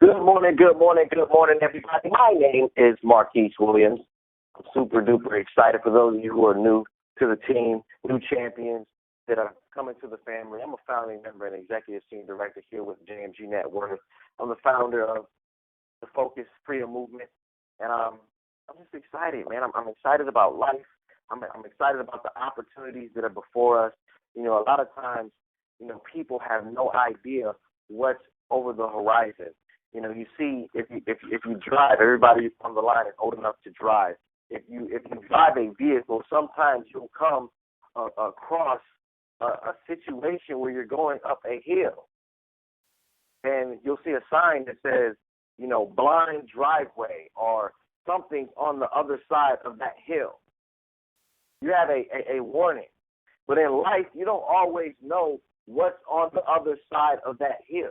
Good morning, good morning, good morning, everybody. My name is Marquise Williams. I'm super duper excited for those of you who are new to the team, new champions that are coming to the family. I'm a founding member and executive senior director here with JMG Network. I'm the founder of the Focus Freedom Movement, and I'm just excited, man. I'm excited about life. I'm excited about the opportunities that are before us. You know, a lot of times, people have no idea what's over the horizon. You see, if you drive, everybody on the line is old enough to drive. If you drive a vehicle, sometimes you'll come across a situation where you're going up a hill, and you'll see a sign that says, blind driveway or something's on the other side of that hill. You have a warning. But in life, you don't always know what's on the other side of that hill.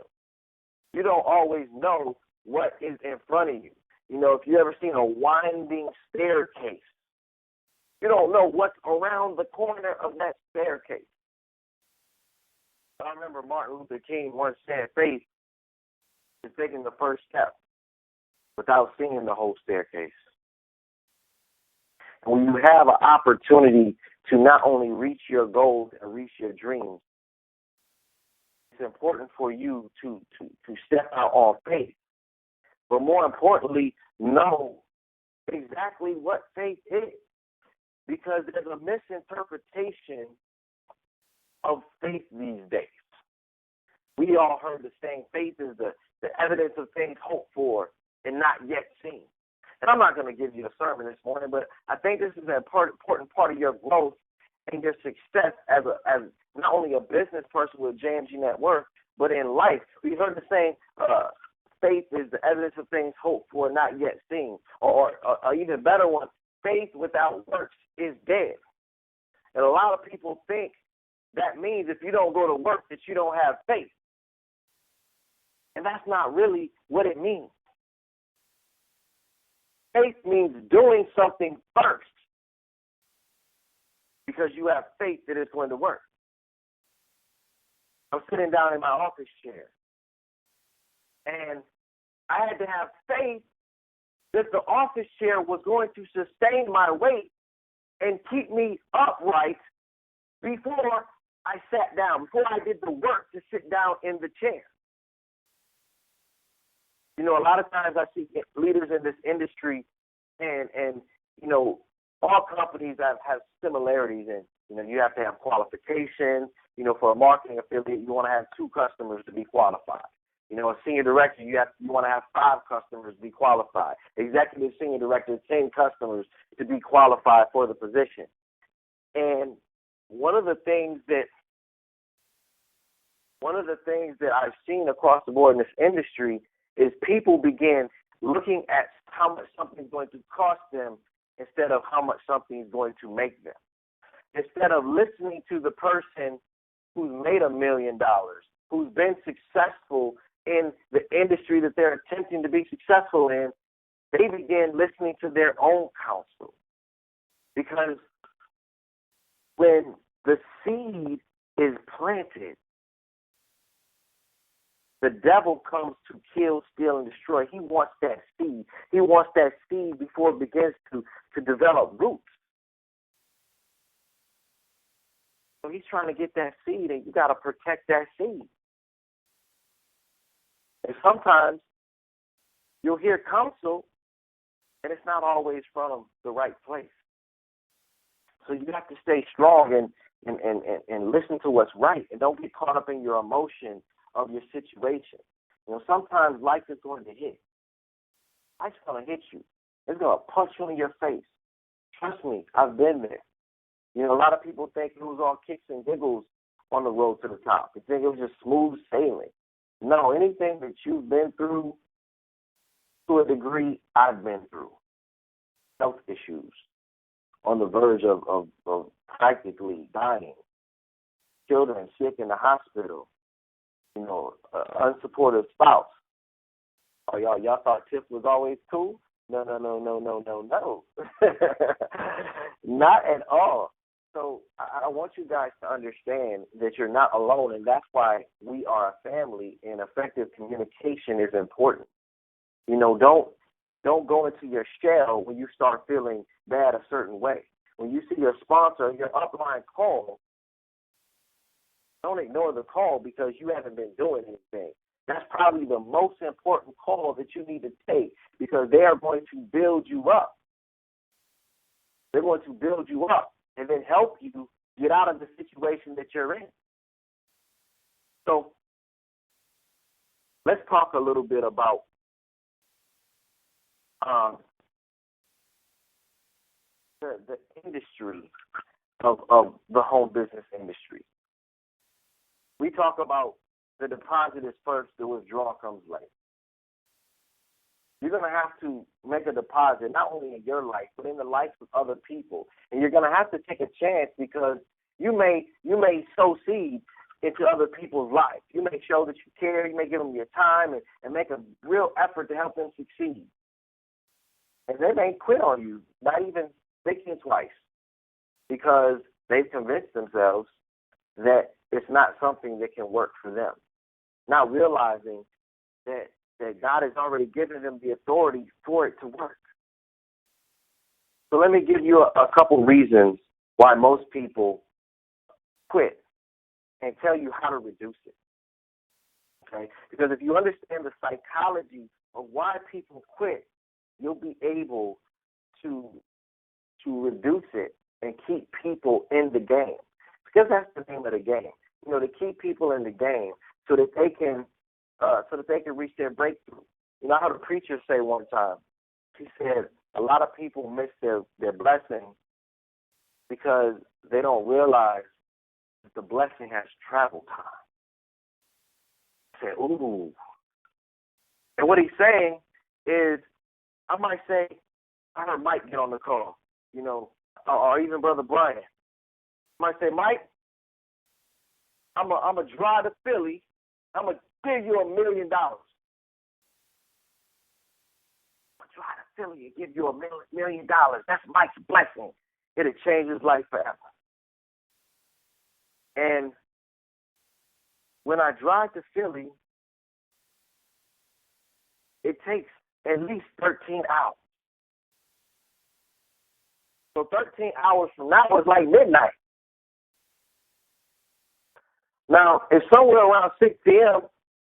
You don't always know what is in front of you. If you ever seen a winding staircase, you don't know what's around the corner of that staircase. I remember Martin Luther King once said, faith is taking the first step without seeing the whole staircase. And when you have an opportunity to not only reach your goals and reach your dreams, it's important for you to step out on faith. But more importantly, know exactly what faith is. Because there's a misinterpretation of faith these days. We all heard the saying, faith is the evidence of things hoped for and not yet seen. And I'm not going to give you a sermon this morning, but I think this is an important part of your growth and your success as not only a business person with JMG Network, but in life. We heard the saying, faith is the evidence of things hoped for, not yet seen. Or even better one, faith without works is dead. And a lot of people think that means if you don't go to work that you don't have faith. And that's not really what it means. Faith means doing something first because you have faith that it's going to work. I'm sitting down in my office chair, and I had to have faith that the office chair was going to sustain my weight and keep me upright before I sat down, before I did the work to sit down in the chair. A lot of times I see leaders in this industry and all companies have similarities, and you have to have qualifications. For a marketing affiliate, you want to have 2 customers to be qualified. A senior director, you want to have 5 customers to be qualified. Executive senior director, 10 customers to be qualified for the position. And one of the things that I've seen across the board in this industry is people begin looking at how much something's going to cost them instead of how much something is going to make them. Instead of listening to the person who's made $1 million, who's been successful in the industry that they're attempting to be successful in, they begin listening to their own counsel. Because when the seed is planted, the devil comes to kill, steal, and destroy. He wants that seed. He wants that seed before it begins to develop roots. So he's trying to get that seed, and you got to protect that seed. And sometimes you'll hear counsel, and it's not always from the right place. So you have to stay strong and listen to what's right, and don't get caught up in your emotion of your situation. Sometimes life is going to hit. Life's going to hit you. It's going to punch you in your face. Trust me, I've been there. A lot of people think it was all kicks and giggles on the road to the top. They think it was just smooth sailing. No, anything that you've been through, to a degree, I've been through. Health issues, on the verge of practically dying. Children sick in the hospital. Unsupportive spouse. Oh, y'all thought Tiff was always cool? No. Not at all. So I want you guys to understand that you're not alone, and that's why we are a family, and effective communication is important. Don't go into your shell when you start feeling bad a certain way. When you see your sponsor, your upline call, don't ignore the call because you haven't been doing anything. That's probably the most important call that you need to take because they are going to build you up. They're going to build you up and then help you get out of the situation that you're in. So let's talk a little bit about the industry of the home business industry. We talk about the deposit is first, the withdrawal comes later. You're going to have to make a deposit not only in your life, but in the lives of other people. And you're going to have to take a chance because you may sow seed into other people's lives. You may show that you care. You may give them your time and make a real effort to help them succeed. And they may quit on you, not even thinking twice, because they've convinced themselves that it's not something that can work for them, not realizing that God has already given them the authority for it to work. So let me give you a couple reasons why most people quit and tell you how to reduce it. Okay? Because if you understand the psychology of why people quit, you'll be able to reduce it and keep people in the game. Because that's the name of the game. To keep people in the game so that they can reach their breakthrough. I heard a preacher say one time, he said, a lot of people miss their blessing because they don't realize that the blessing has travel time. I said, ooh. And what he's saying is, I might say, I heard Mike get on the call, or even Brother Brian. I might say, Mike, I'm a drive to Philly. I'm going to give you $1 million. I'm going to drive to Philly and give you $1 million. That's Mike's blessing. It'll change his life forever. And when I drive to Philly, it takes at least 13 hours. So 13 hours from now is like midnight. Now, if somewhere around 6 p.m.,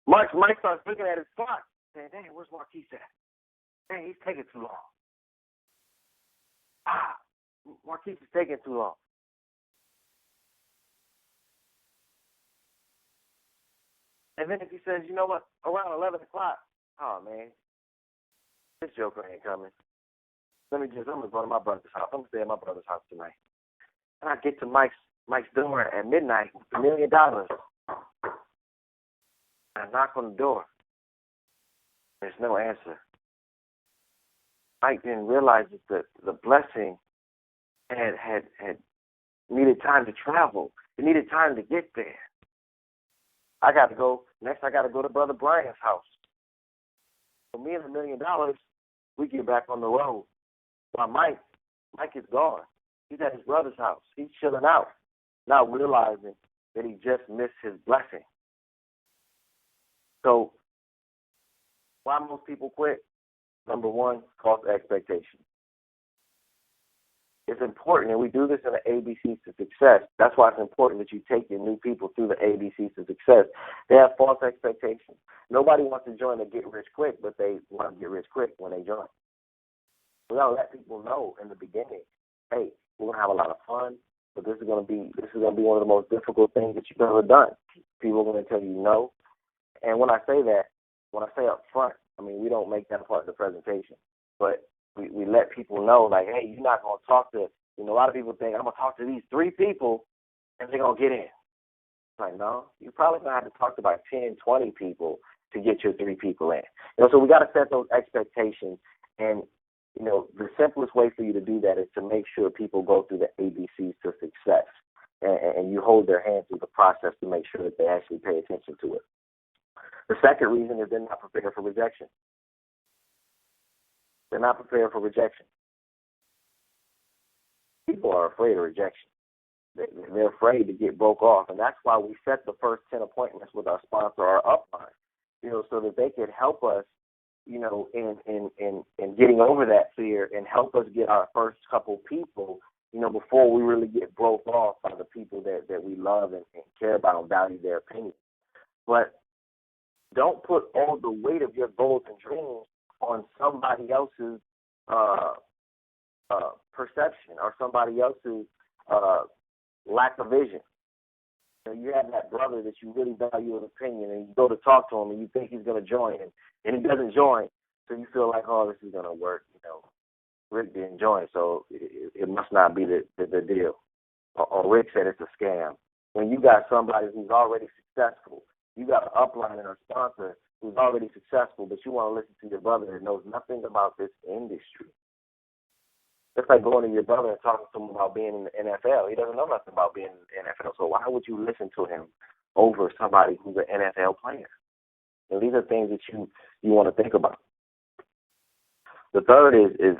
Mike starts looking at his clock, saying, dang, where's Marquise at? Dang, he's taking too long. Marquise is taking too long. And then if he says, you know what, around 11 o'clock, oh, man, this joker ain't coming. I'm going to go to my brother's house. I'm going to stay at my brother's house tonight. And I get to Mike's door at midnight with $1 million. I knock on the door. There's no answer. Mike didn't realize that the blessing had needed time to travel. It needed time to get there. I got to go to Brother Brian's house. For me and $1 million, we get back on the road. While Mike is gone. He's at his brother's house. He's chilling out, not realizing that he just missed his blessing. So, why most people quit? Number one, false expectations. It's important, and we do this in the ABCs to success. That's why it's important that you take your new people through the ABCs to success. They have false expectations. Nobody wants to join a get rich quick, but they want to get rich quick when they join. We gotta let people know in the beginning, hey, we're gonna have a lot of fun, but this is gonna be one of the most difficult things that you've ever done. People are gonna tell you no. And when I say up front, I mean we don't make that part of the presentation. But we let people know, like, hey, you're not gonna talk to a lot of people think I'm gonna talk to these 3 people and they're gonna get in. It's like, no, you're probably gonna have to talk to about 10, 20 people to get your 3 people in. So we gotta set those expectations. And the simplest way for you to do that is to make sure people go through the ABCs to success, and you hold their hand through the process to make sure that they actually pay attention to it. The second reason is they're not prepared for rejection. They're not prepared for rejection. People are afraid of rejection. They're afraid to get broke off, and that's why we set the first 10 appointments with our sponsor, our upline, so that they can help us in getting over that fear and help us get our first couple people, before we really get broke off by the people that we love and care about and value their opinion. But don't put all the weight of your goals and dreams on somebody else's perception or somebody else's lack of vision. You have that brother that you really value his opinion, and you go to talk to him, and you think he's going to join, and he doesn't join, so you feel like, oh, this is going to work. Rick didn't join, so it must not be the deal. Or Rick said it's a scam. When you got somebody who's already successful, you got an upline and a sponsor who's already successful, but you want to listen to your brother that knows nothing about this industry. It's like going to your brother and talking to him about being in the NFL. He doesn't know nothing about being in the NFL, so why would you listen to him over somebody who's an NFL player? These are things that you want to think about. The third is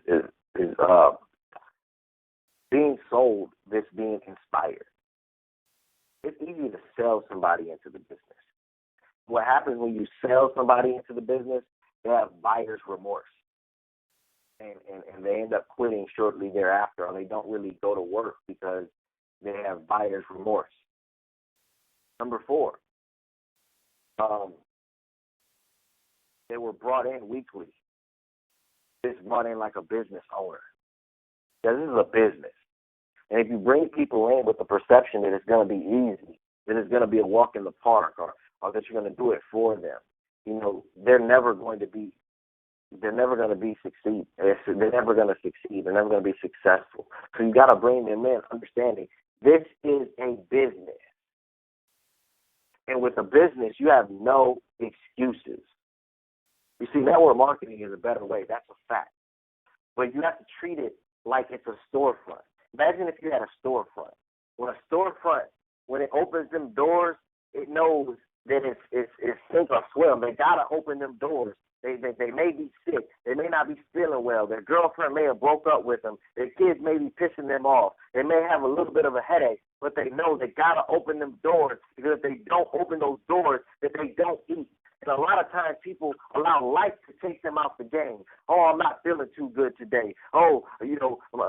being sold this being inspired. It's easy to sell somebody into the business. What happens when you sell somebody into the business, they have buyer's remorse. And they end up quitting shortly thereafter, or they don't really go to work because they have buyer's remorse. Number 4, they were brought in weekly. It's brought in like a business owner. Because this is a business. And if you bring people in with the perception that it's going to be easy, that it's going to be a walk in the park, or that you're going to do it for them, they're never going to succeed. They're never going to succeed. They're never going to be successful. So you got to bring them in understanding this is a business. And with a business, you have no excuses. You see, network marketing is a better way. That's a fact. But you have to treat it like it's a storefront. Imagine if you had a storefront. When it opens them doors, it knows that it's sink or swim. They got to open them doors. They may be sick. They may not be feeling well. Their girlfriend may have broke up with them. Their kids may be pissing them off. They may have a little bit of a headache, but they know they got to open them doors, because if they don't open those doors, that they don't eat. And a lot of times people allow life to take them out the game. Oh, I'm not feeling too good today. Oh,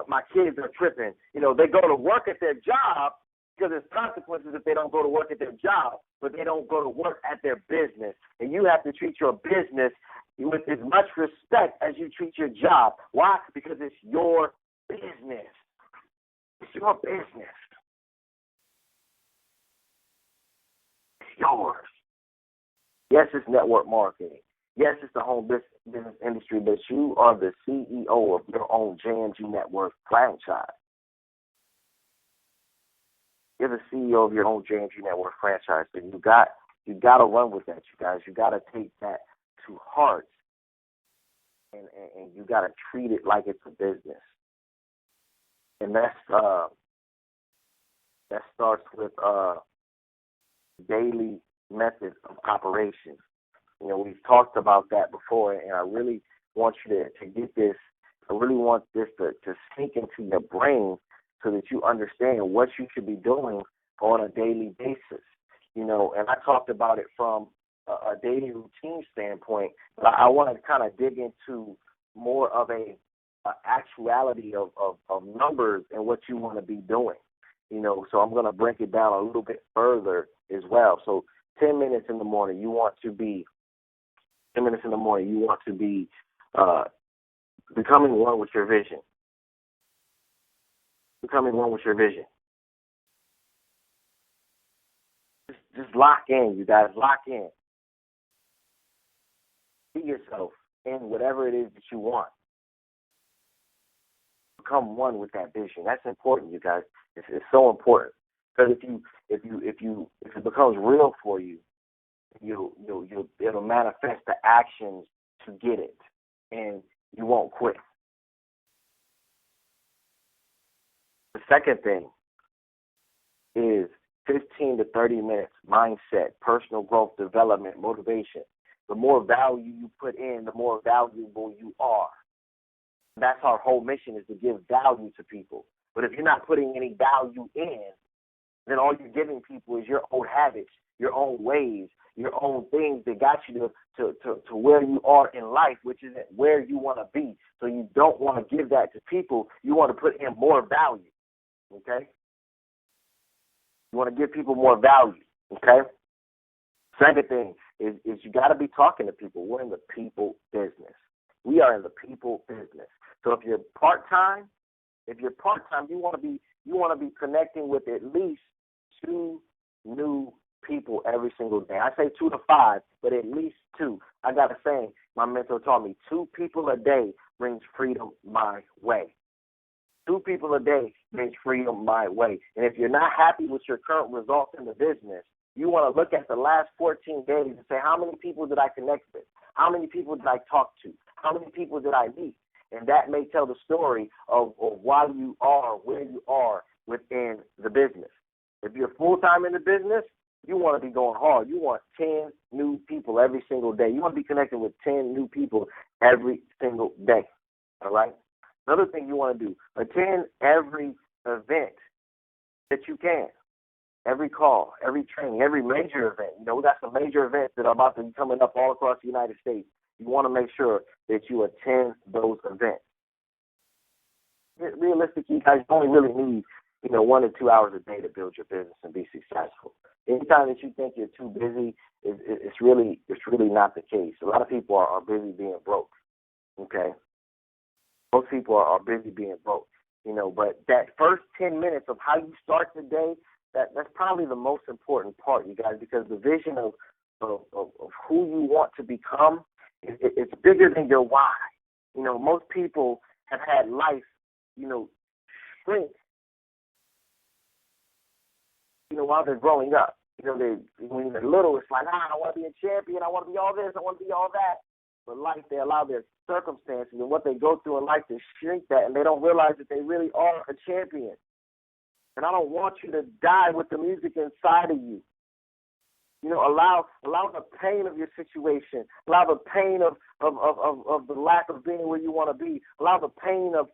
my kids are tripping. They go to work at their job, because there's consequences if they don't go to work at their job, but they don't go to work at their business. And you have to treat your business with as much respect as you treat your job. Why? Because it's your business. It's your business. It's yours. Yes, it's network marketing. Yes, it's the home business industry, but you are the CEO of your own JMG Network franchise. You're the CEO of your own JMG Network franchise, so you got to run with that, you guys. You got to take that to heart, and you got to treat it like it's a business. And that starts with daily method of operation. We've talked about that before, and I really want you to get this. I really want this to sink into your brain, so that you understand what you should be doing on a daily basis. And I talked about it from a daily routine standpoint, but I want to kind of dig into more of a actuality of numbers and what you want to be doing. So I'm going to break it down a little bit further as well. So 10 minutes in the morning, you want to be becoming one with your vision. Becoming one with your vision. Just lock in, you guys. Lock in. See yourself in whatever it is that you want. Become one with that vision. That's important, you guys. It's so important, because if it becomes real for you, it'll manifest the actions to get it, and you won't quit. The second thing is 15 to 30 minutes mindset, personal growth, development, motivation. The more value you put in, the more valuable you are. That's our whole mission, is to give value to people. But if you're not putting any value in, then all you're giving people is your old habits, your own ways, your own things that got you to where you are in life, which isn't where you want to be. So you don't want to give that to people. You want to put in more value, okay? You want to give people more value, okay? Second thing is you got to be talking to people. We're in the people business. We are in the people business. So if you're part-time, you want to be connecting with at least 2 new people every single day. I say 2 to 5, but at least 2. I got a saying my mentor taught me: 2 people a day brings freedom my way. 2 people a day brings freedom my way. And if you're not happy with your current results in the business, you want to look at the last 14 days and say, how many people did I connect with? How many people did I talk to? How many people did I meet? And that may tell the story of why you are where you are within the business. If you're full-time in the business, you want to be going hard. You want 10 new people every single day. You want to be connected with 10 new people every single day, all right? Another thing you want to do, attend every event that you can. Every call, every training, every major event. You know, we got some major events that are about to be coming up all across the United States. You want to make sure that you attend those events. Realistically, you guys only really need, 1 to 2 hours a day to build your business and be successful. Anytime that you think you're too busy, it's really not the case. A lot of people are busy being broke, okay? Most people are busy being broke, but that first 10 minutes of how you start the day, that's probably the most important part, you guys, because the vision of who you want to become, it's bigger than your why. Most people have had life, shrink, while they're growing up. When they're little, it's like, I want to be a champion, I want to be all this, I want to be all that. But life, they allow their circumstances and what they go through in life to shrink that, and they don't realize that they really are a champion. And I don't want you to die with the music inside of you. Allow the pain of your situation, allow the pain of the lack of being where you want to be, allow the pain of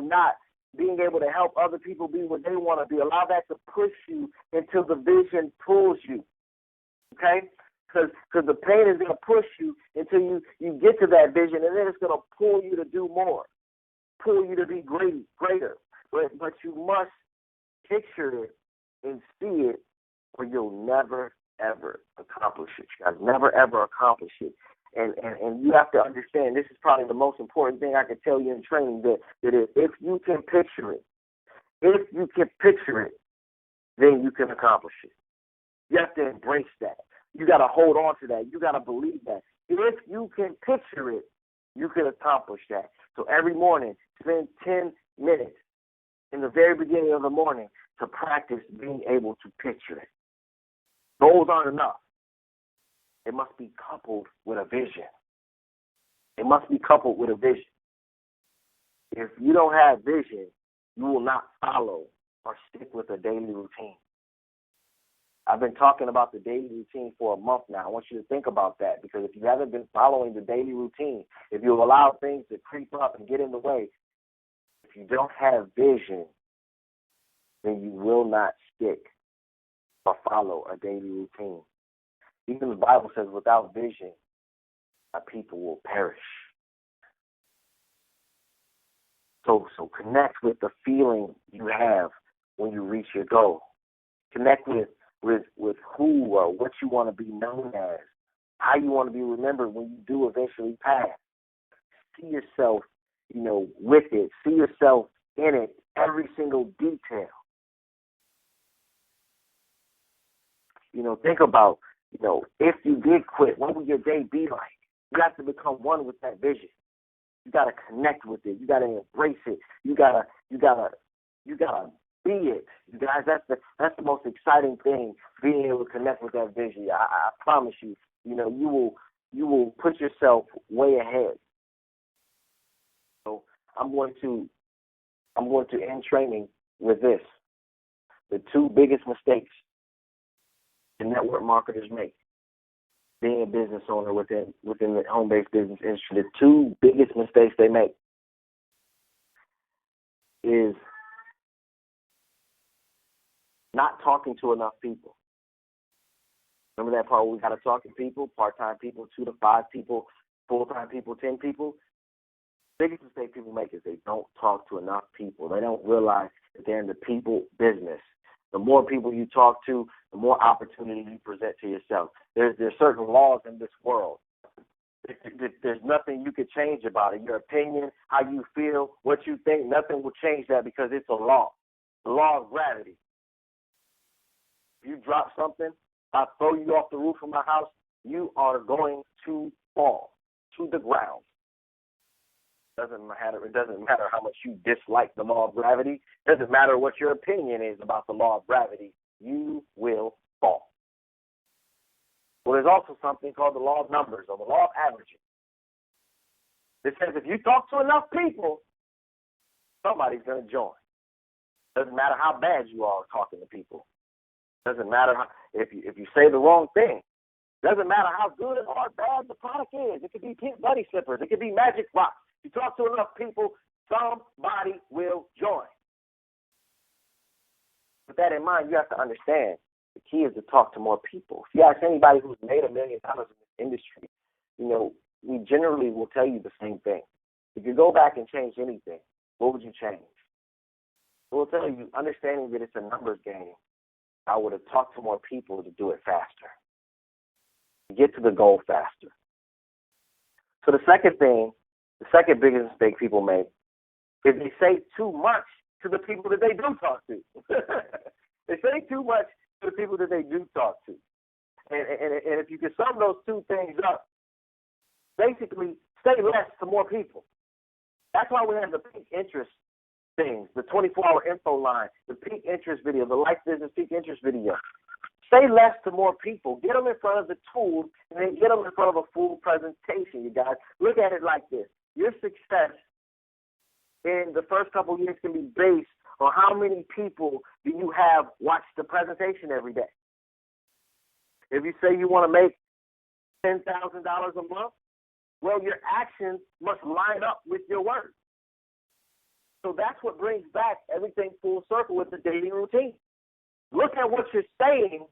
not being able to help other people be where they want to be. Allow that to push you until the vision pulls you, okay? Because the pain is going to push you until you get to that vision, and then it's going to pull you to do more, pull you to be greater. But you must picture it and see it, or you'll never, ever accomplish it. You guys, never, ever accomplish it. And you have to understand, this is probably the most important thing I can tell you in training, that if you can picture it, then you can accomplish it. You have to embrace that. You got to hold on to that. You got to believe that. If you can picture it, you can accomplish that. So every morning, spend 10 minutes in the very beginning of the morning to practice being able to picture it. Goals aren't enough. It must be coupled with a vision. It must be coupled with a vision. If you don't have vision, you will not follow or stick with a daily routine. I've been talking about the daily routine for a month now. I want you to think about that, because if you haven't been following the daily routine, if you allow things to creep up and get in the way, if you don't have vision, then you will not stick or follow a daily routine. Even the Bible says, without vision, our people will perish. So connect with the feeling you have when you reach your goal. Connect with who or what you want to be known as, how you want to be remembered when you do eventually pass. See yourself, with it. See yourself in it, every single detail. Think about, if you did quit, what would your day be like? You have to become one with that vision. You got to connect with it. You got to embrace it. You gotta be it. You guys, that's the most exciting thing, being able to connect with that vision. I promise you, you will put yourself way ahead. So I'm going to end training with this: the 2 biggest mistakes the network marketers make being a business owner within the home-based business industry. The 2 biggest mistakes they make is not talking to enough people. Remember that part where we got to talk to people, part-time people, 2 to 5 people, full-time people, 10 people? The biggest mistake people make is they don't talk to enough people. They don't realize that they're in the people business. The more people you talk to, the more opportunity you present to yourself. There's certain laws in this world. There's nothing you could change about it. Your opinion, how you feel, what you think, nothing will change that because it's a law. The law of gravity. If you drop something, I throw you off the roof of my house, you are going to fall to the ground. It doesn't matter how much you dislike the law of gravity. It doesn't matter what your opinion is about the law of gravity. You will fall. Well, there's also something called the law of numbers or the law of averaging. It says if you talk to enough people, somebody's going to join. Doesn't matter how bad you are talking to people. Doesn't matter if you say the wrong thing. Doesn't matter how good or bad the product is. It could be pink bunny slippers. It could be magic rocks. You talk to enough people, somebody will join. With that in mind, you have to understand the key is to talk to more people. If you ask anybody who's made $1 million in this industry, we generally will tell you the same thing. If you go back and change anything, what would you change? We'll tell you, understanding that it's a numbers game, I would have talked to more people to do it faster, to get to the goal faster. So the second biggest mistake people make is they say too much to the people that they do talk to. They say too much to the people that they do talk to. And if you can sum those two things up, basically say less to more people. That's why we have the peak interest things, the 24-hour info line, the peak interest video, the life business peak interest video. Say less to more people. Get them in front of the tools and then get them in front of a full presentation, you guys. Look at it like this. Your success in the first couple of years can be based on how many people do you have watch the presentation every day. If you say you want to make $10,000 a month, well, your actions must line up with your words. So that's what brings back everything full circle with the daily routine. Look at what you're saying.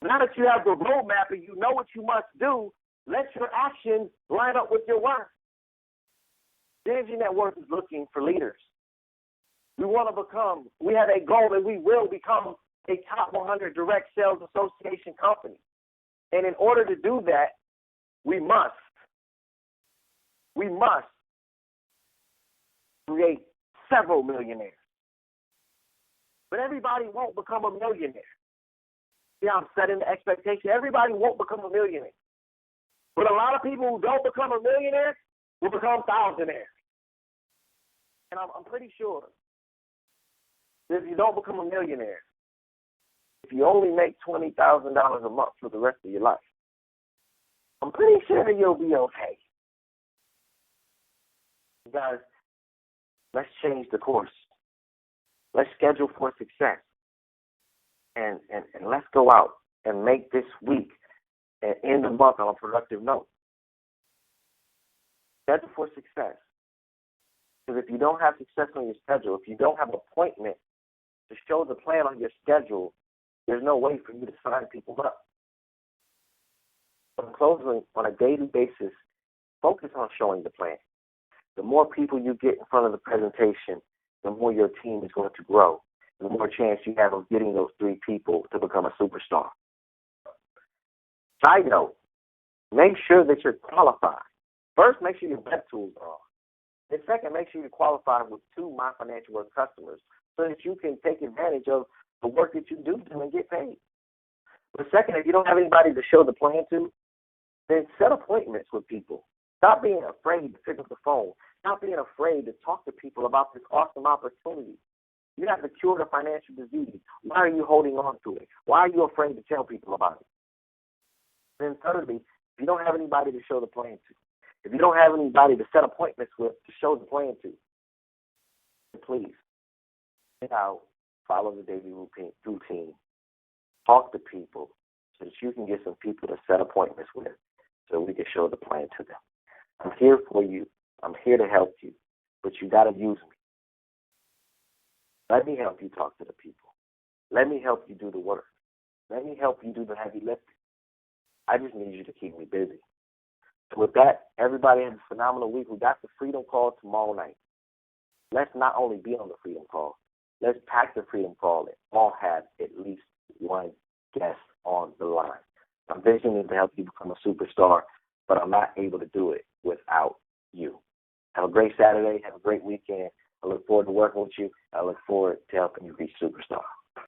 Now that you have the roadmap and you know what you must do, let your actions line up with your words. The Energy Network is looking for leaders. We have a goal that we will become a top 100 direct sales association company. And in order to do that, we must create several millionaires. But everybody won't become a millionaire. See how I'm setting the expectation? Everybody won't become a millionaire. But a lot of people who don't become a millionaire will become thousandaires. And I'm pretty sure that if you don't become a millionaire, if you only make $20,000 a month for the rest of your life, I'm pretty sure that you'll be okay. Guys, let's change the course. Let's schedule for success. And let's go out and make this week and end the month on a productive note. Schedule for success. Because if you don't have success on your schedule, if you don't have an appointment to show the plan on your schedule, there's no way for you to sign people up. In closing, on a daily basis, focus on showing the plan. The more people you get in front of the presentation, the more your team is going to grow. The more chance you have of getting those 3 people to become a superstar. Side note, make sure that you're qualified. First, make sure your web tools are on. And second, make sure you're qualified with 2 My Financial Work customers so that you can take advantage of the work that you do and get paid. But second, if you don't have anybody to show the plan to, then set appointments with people. Stop being afraid to pick up the phone. Stop being afraid to talk to people about this awesome opportunity. You have to cure the financial disease. Why are you holding on to it? Why are you afraid to tell people about it? Then thirdly, if you don't have anybody to show the plan to, if you don't have anybody to set appointments with to show the plan to, please get out, follow the daily routine, talk to people so that you can get some people to set appointments with so we can show the plan to them. I'm here for you. I'm here to help you, but you got to use me. Let me help you talk to the people. Let me help you do the work. Let me help you do the heavy lifting. I just need you to keep me busy. So with that, everybody have a phenomenal week. We got the Freedom Call tomorrow night. Let's not only be on the Freedom Call, let's pack the Freedom Call and all have at least one guest on the line. I'm visioning to help you become a superstar, but I'm not able to do it without you. Have a great Saturday. Have a great weekend. I look forward to working with you. I look forward to helping you be a superstar.